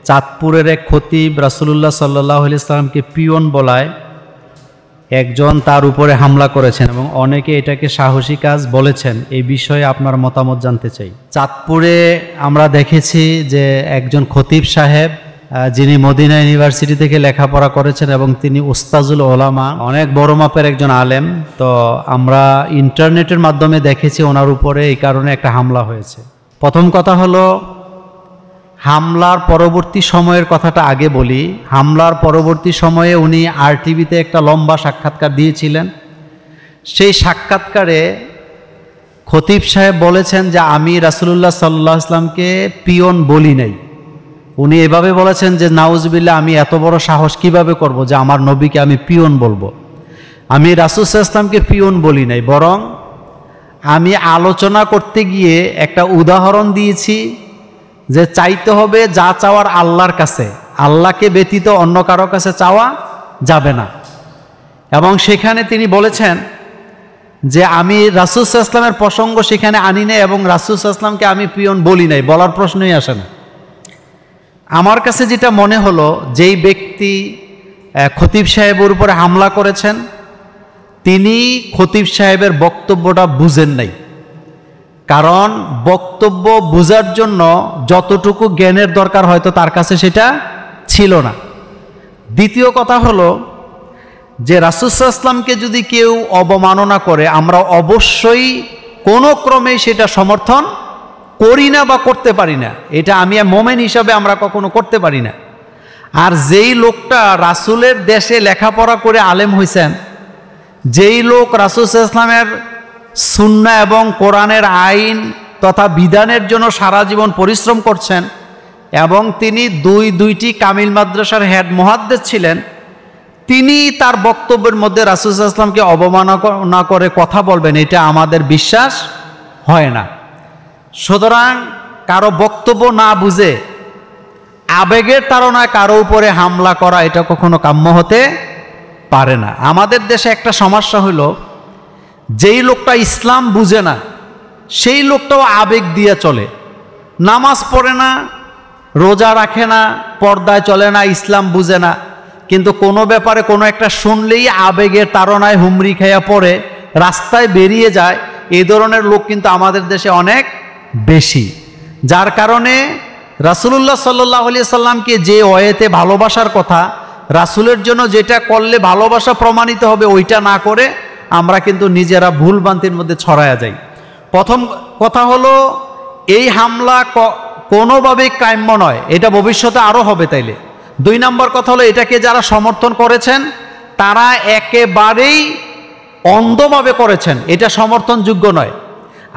চাঁদপুরের এক খতিব রাসূলুল্লাহ সাল্লাল্লাহু আলাইহি ওয়াসাল্লামকে পিয়ন বলায় একজন তার উপরে হামলা করেছেন এবং অনেকে এটাকে সাহসী কাজ বলেছেন। এই বিষয়ে আপনার মতামত জানতে চাই। চাঁদপুরে আমরা দেখেছি যে একজন খতিব সাহেব যিনি মদিনা ইউনিভার্সিটি থেকে লেখাপড়া করেছেন এবং তিনি উস্তাজুল ওলামা, অনেক বড় মাপের একজন আলেম। তো আমরা ইন্টারনেটের মাধ্যমে দেখেছি ওনার উপরে এই কারণে একটা হামলা হয়েছে। প্রথম কথা হলো, হামলার পরবর্তী সময়ের কথাটা আগে বলি। হামলার পরবর্তী সময়ে উনি আরটিভিতে একটা লম্বা সাক্ষাৎকার দিয়েছিলেন। সেই সাক্ষাৎকারে খতিব সাহেব বলেছেন যে আমি রাসূলুল্লাহ সাল্লাল্লাহু আলাইহি ওয়াসাল্লামকে পিয়ন বলি নাই। উনি এভাবে বলেছেন যে নাউজুবিল্লাহ, আমি এত বড় সাহস কিভাবে করব যে আমার নবীকে আমি পিয়ন বলবো। আমি রাসূল সাল্লাল্লাহু আলাইহি ওয়াসাল্লামকে পিয়ন বলি নাই, বরং আমি আলোচনা করতে গিয়ে একটা উদাহরণ দিয়েছি যে চাইতে হবে যা চাওয়ার আল্লাহর কাছে, আল্লাহকে ব্যতীত অন্য কারো কাছে চাওয়া যাবে না। এবং সেখানে তিনি বলেছেন যে আমি রাসূল সাল্লাল্লাহু আলাইহি ওয়াসাল্লামের প্রসঙ্গ সেখানে আনি নাই এবং রাসূল সাল্লাল্লাহু আলাইহি ওয়াসাল্লামকে আমি পিয়ন বলি নাই, বলার প্রশ্নই আসে না। আমার কাছে যেটা মনে হলো, যেই ব্যক্তি খতিব সাহেবের উপরে হামলা করেছেন তিনি খতিব সাহেবের বক্তব্যটা বুঝেন নাই। কারণ বক্তব্য বোঝার জন্য যতটুকু জ্ঞানের দরকার হয়তো তার কাছে সেটা ছিল না। দ্বিতীয় কথা হলো যে রাসূল সাল্লাল্লাহু আলাইহি ওয়াসাল্লামকে যদি কেউ অবমাননা করে আমরা অবশ্যই কোনো ক্রমেই সেটা সমর্থন করি না বা করতে পারি না। এটা আমি মোমেন হিসাবে আমরা কখনো করতে পারি না। আর যেই লোকটা রাসূলের দেশে লেখাপড়া করে আলেম হয়েছেন, যেই লোক রাসূল সাল্লাল্লাহু আলাইহি ওয়াসাল্লামের সুন্নাহ এবং কোরআনের আইন তথা বিধানের জন্য সারা জীবন পরিশ্রম করছেন এবং তিনি দুইটি কামিল মাদ্রাসার হেড মুহাদ্দিস ছিলেন, তিনি তার বক্তব্যের মধ্যে রাসূল সাল্লাল্লাহু আলাইহি ওয়াসাল্লামকে অবমাননা করে কথা বলবেন, এটা আমাদের বিশ্বাস হয় না। সুতরাং কারো বক্তব্য না বুঝে আবেগের তাড়নায় কারো উপরে হামলা করা এটা কখনো কাম্য হতে পারে না। আমাদের দেশে একটা সমস্যা হলো, যেই লোকটা ইসলাম বুঝে না সেই লোকটাও আবেগ দিয়ে চলে, নামাজ পড়ে না, রোজা রাখে না, পর্দায় চলে না, ইসলাম বুঝে না, কিন্তু কোনো ব্যাপারে কোনো একটা শুনলেই আবেগের তাড়নায় হুমড়ি খাইয়া পড়ে রাস্তায় বেরিয়ে যায়। এই ধরনের লোক কিন্তু আমাদের দেশে অনেক বেশি, যার কারণে রাসূলুল্লাহ সাল্লাল্লাহু আলাইহি ওয়াসাল্লামকে যে ওয়েতে ভালোবাসার কথা, রাসূলের জন্য যেটা করলে ভালোবাসা প্রমাণিত হবে ওইটা না করে আমরা কিন্তু নিজেরা ভুল ভ্রান্তির মধ্যে ছড়ায়া যাই। প্রথম কথা হলো, এই হামলা কোনোভাবেই কাম্য নয়, এটা ভবিষ্যতে আরও হবে তাইলে। 2 নম্বর কথা হলো, এটাকে যারা সমর্থন করেছেন তারা একেবারেই অন্ধভাবে করেছেন, এটা সমর্থনযোগ্য নয়।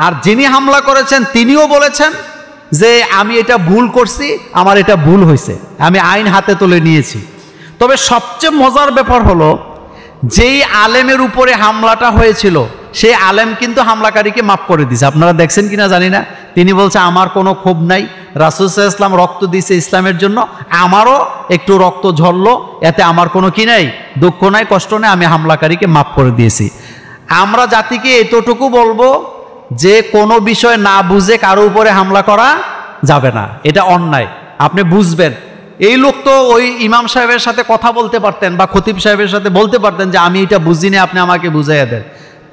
আর যিনি হামলা করেছেন তিনিও বলেছেন যে আমি এটা ভুল করছি, আমার এটা ভুল হয়েছে, আমি আইন হাতে তুলে নিয়েছি। তবে সবচেয়ে মজার ব্যাপার হলো, যেই আলেমের উপরে হামলাটা হয়েছিল সেই আলেম কিন্তু হামলাকারীকে মাফ করে দিয়েছে। আপনারা দেখছেন কিনা জানি না, তিনি বলছে আমার কোনো ক্ষোভ নাই, রাসূল সাল্লাল্লাহু আলাইহি ওয়াসাল্লাম রক্ত দিয়েছে ইসলামের জন্য, আমারও একটু রক্ত ঝরলো, এতে আমার কোনো কি নাই, দুঃখ নাই, কষ্ট নেই, আমি হামলাকারীকে মাফ করে দিয়েছি। আমরা জাতিকে এতটুকু বলবো যে কোনো বিষয় না বুঝে কারো উপরে হামলা করা যাবে না, এটা অন্যায়। আপনি বুঝবেন, এই লোক তো ওই ইমাম সাহেবের সাথে কথা বলতে পারতেন বা খতিব সাহেবের সাথে বলতে পারতেন যে আমি এটা বুঝিনি, আপনি আমাকে বুঝাইয়া দেন।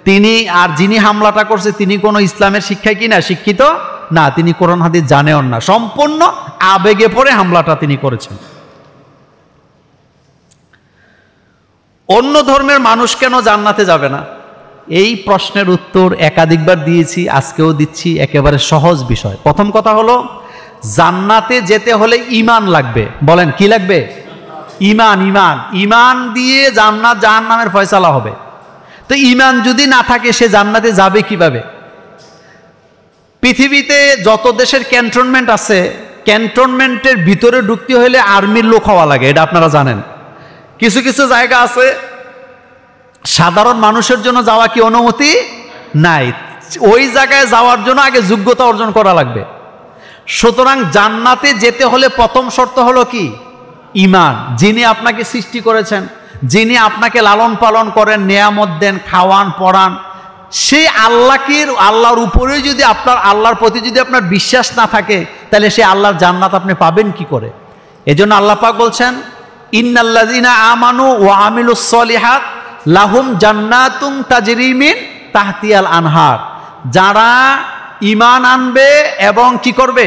তিনি আর যিনি হামলাটা করছে তিনি কোনো ইসলামের শিক্ষায় কিনা শিক্ষিত না, তিনি কোরআন হাদিস জানেও না, সম্পূর্ণ আবেগে পড়ে হামলাটা তিনি করেছেন। অন্য ধর্মের মানুষ কেন জান্নাতে যাবে না? এই প্রশ্নের উত্তর একাধিকবার দিয়েছি, আজকেও দিচ্ছি, একেবারে সহজ বিষয়। প্রথম কথা হলো, জান্নাতে যেতে হলে ঈমান লাগবে। বলেন কি লাগবে? ঈমান। ঈমান ঈমান দিয়ে জান্নাত জাহান্নামের ফয়সালা হবে। তো ঈমান যদি না থাকে সে জান্নাতে যাবে কিভাবে? পৃথিবীতে যত দেশের ক্যান্টনমেন্ট আছে, ক্যান্টনমেন্টের ভিতরে ঢুকতে হলে আর্মির লোক হওয়া লাগে, এটা আপনারা জানেন। কিছু কিছু জায়গা আছে সাধারণ মানুষের জন্য যাওয়া কি অনুমতি নাই, ওই জায়গায় যাওয়ার জন্য আগে যোগ্যতা অর্জন করা লাগবে। সুতরাং জান্নাতে যেতে হলে প্রথম শর্ত হলো কি? ঈমান। যিনি আপনাকে সৃষ্টি করেছেন, যিনি আপনাকে লালন পালন করেন, নিয়ামত দেন, খাওয়ান, পড়ান, সেই আল্লাহর উপরে যদি আল্লাহর প্রতি যদি আপনার বিশ্বাস না থাকে, তাহলে সেই আল্লাহর জান্নাত আপনি পাবেন কি করে? এজন্য আল্লাহ পাক বলছেন ইন্নাল্লাযীনা আমানু ওয়া আমিলুস সলিহাত লাহুম জান্নাতুন তাজরি মিন তাহতিহাল আনহার। যারা ঈমান আনবে এবং কি করবে,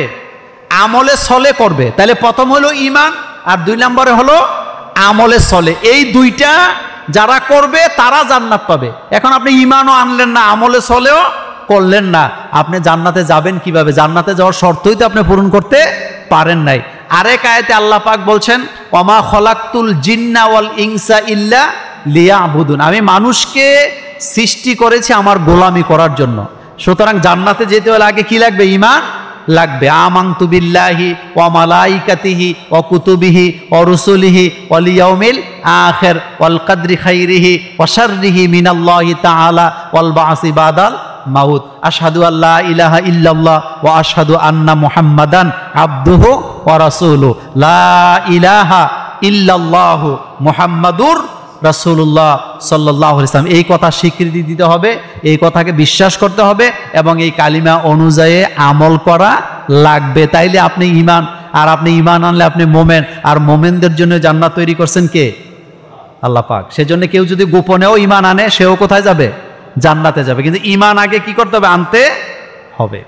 আমলে সলে করবে। তাহলে প্রথম হলো ঈমান আর 2 নম্বরে হলো আমলে সলে। এই দুইটা যারা করবে তারা জান্নাত পাবে। এখন আপনি ঈমানও আনলেন না, আমলে সলেও করলেন না, আপনি জান্নাতে যাবেন কিভাবে? জান্নাতে যাওয়ার শর্তই তো আপনি পূরণ করতে পারেন নাই। আরেক আয়াতে আল্লাহ পাক বলছেন ওয়ামা খলাকতুল জিন্না ওয়াল ইনসা ইল্লা লিয়াবুদুন। আমি মানুষকে সৃষ্টি করেছি আমার গোলামি করার জন্য। সুতরাং জান্নাতে যেতে হলে আগে কি লাগবে? ঈমান লাগবে। আমানতু বিল্লাহি ওয়া মালাইকাতিহি ওয়া কুতুবিহি ওয়া রুসুলিহি ওয়াল ইয়াউমিল আখির ওয়াল কদরি খাইরিহি ওয়া শাররিহি মিনাল্লাহি তাআলা ওয়াল বা'সি বাদাল মাউত। আশহাদু আল্লা ইলাহা ইল্লাল্লাহ ওয়া আশহাদু আন্না মুহাম্মাদান আবদুহু ওয়া রাসূলুহু। লা ইলাহা ইল্লাল্লাহু মুহাম্মাদুর রাসূলুল্লাহ সাল্লাল্লাহু আলাইহি ওয়াসাল্লাম। এই কথা স্বীকৃতি দিতে হবে, এই কথাকে বিশ্বাস করতে হবে এবং এই কালিমা অনুযায়ী আমল করা লাগবে। তাইলে আপনি ঈমান, আর আপনি ঈমান আনলে আপনি মোমেন, আর মোমেনদের জন্য জান্নাত তৈরি করছেন কে? আল্লাহ পাক। সেজন্য কেউ যদি গোপনেও ঈমান আনে সেও কোথায় যাবে? জান্নাতে যাবে। কিন্তু ঈমান আগে কি করতে হবে? আনতে হবে।